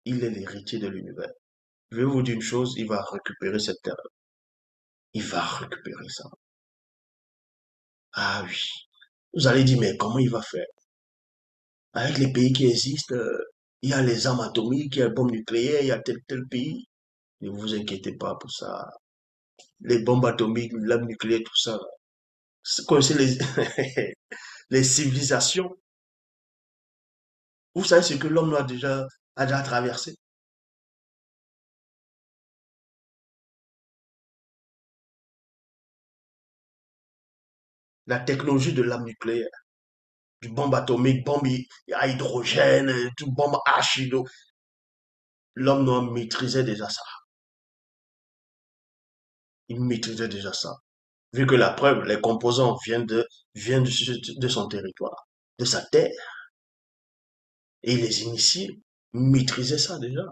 Il est l'héritier de l'univers. Je vais vous dire une chose, il va récupérer cette terre. Il va récupérer ça. Ah oui. Vous allez dire, mais comment il va faire? Avec les pays qui existent, il y a les armes atomiques, il y a les bombes nucléaires, il y a tel pays. Ne vous inquiétez pas pour ça. Les bombes atomiques, l'arme nucléaire, tout ça. Connaissez les civilisations. Vous savez ce que l'homme a déjà traversé? La technologie de l'arme nucléaire, du bombe atomique, bombe à hydrogène, tout bombe H, l'homme noir maîtrisait déjà ça. Il maîtrisait déjà ça. Vu que la preuve, les composants viennent de son territoire, de sa terre. Et les initiés maîtrisaient ça déjà.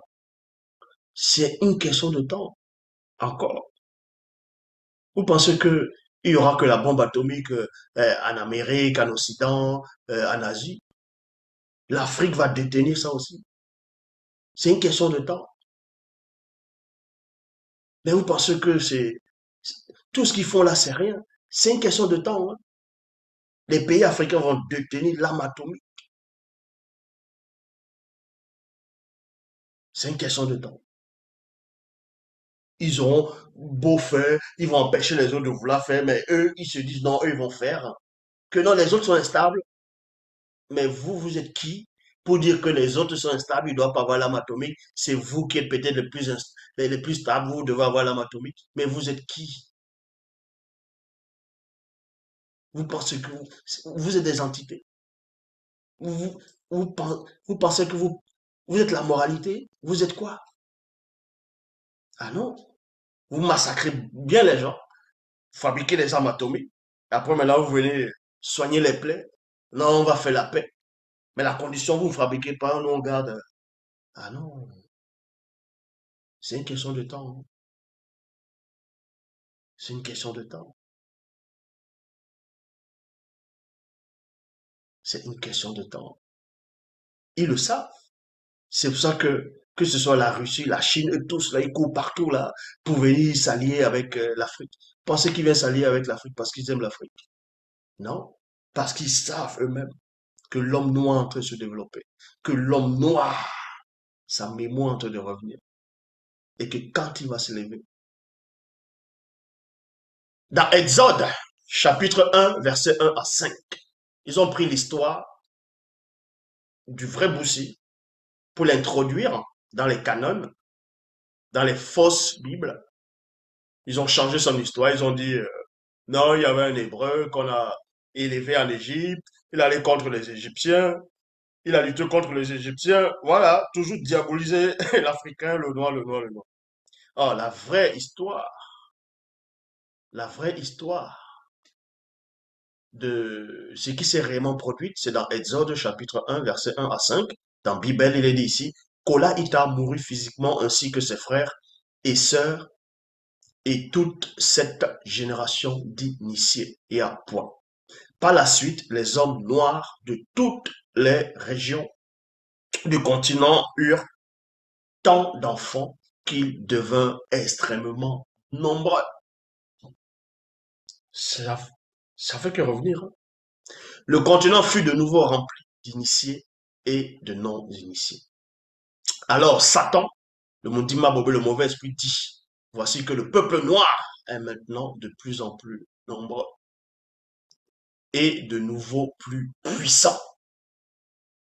C'est une question de temps, encore. Vous pensez que il y aura que la bombe atomique en Amérique, en Occident, en Asie? L'Afrique va détenir ça aussi. C'est une question de temps. Mais vous pensez que tout ce qu'ils font là, c'est rien. C'est une question de temps, hein. Les pays africains vont détenir l'arme atomique. C'est une question de temps. Ils auront beau faire, ils vont empêcher les autres de vouloir faire, mais eux, ils se disent non, eux, ils vont faire. Que non, les autres sont instables, mais vous, vous êtes qui pour dire que les autres sont instables, ils ne doivent pas avoir l'arme atomique? C'est vous qui êtes peut-être les plus stables, vous devez avoir l'arme atomique. Mais vous êtes qui? Vous pensez que vous êtes des entités? Vous, vous pensez que vous êtes la moralité? Vous êtes quoi? Ah non, vous massacrez bien les gens, fabriquez des armes atomiques. Après, maintenant, vous venez soigner les plaies. Non, on va faire la paix. Mais la condition, vous ne fabriquez pas, nous, on garde. Ah non, c'est une question de temps, hein. C'est une question de temps. C'est une question de temps. Ils le savent. C'est pour ça que ce soit la Russie, la Chine, eux tous, là, ils courent partout, là, pour venir s'allier avec l'Afrique. Pensez qu'ils viennent s'allier avec l'Afrique parce qu'ils aiment l'Afrique. Non. Parce qu'ils savent eux-mêmes que l'homme noir est en train de se développer. Que l'homme noir, sa mémoire est en train de revenir. Et que quand il va se lever. Dans Exode, chapitre 1, verset 1 à 5, ils ont pris l'histoire du vrai Boussi pour l'introduire dans les canons, dans les fausses Bibles. Ils ont changé son histoire. Ils ont dit, non, il y avait un Hébreu qu'on a élevé en Égypte. Il allait contre les Égyptiens. Il a lutté contre les Égyptiens. Voilà, toujours diaboliser l'Africain, le noir, le noir, le noir. Oh, la vraie histoire de ce qui s'est réellement produit, c'est dans Exode chapitre 1, verset 1 à 5. Dans Bible, il est dit ici, Kola Ita mourut physiquement ainsi que ses frères et sœurs et toute cette génération d'initiés et à point. Par la suite, les hommes noirs de toutes les régions du continent eurent tant d'enfants qu'ils devinrent extrêmement nombreux. Ça, ça fait que revenir, hein. Le continent fut de nouveau rempli d'initiés et de non-initiés. Alors Satan, le Mundima Bobé, le mauvais esprit, dit, voici que le peuple noir est maintenant de plus en plus nombreux et de nouveau plus puissant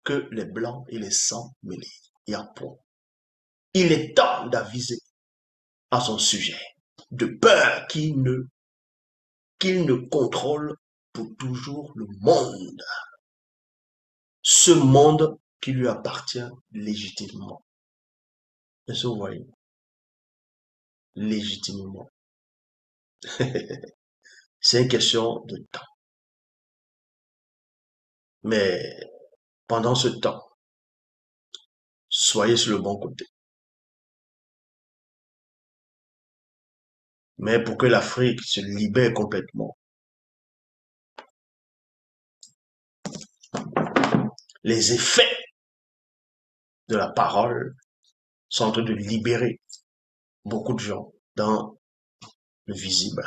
que les blancs et les sangs mêlés. Il y a point. Il est temps d'aviser à son sujet, de peur qu'il ne contrôle pour toujours le monde, ce monde qui lui appartient légitimement. Est-ce que vous voyez? Légitimement. C'est une question de temps. Mais pendant ce temps, soyez sur le bon côté. Mais pour que l'Afrique se libère complètement, les effets de la parole sont en train de libérer beaucoup de gens dans le visible.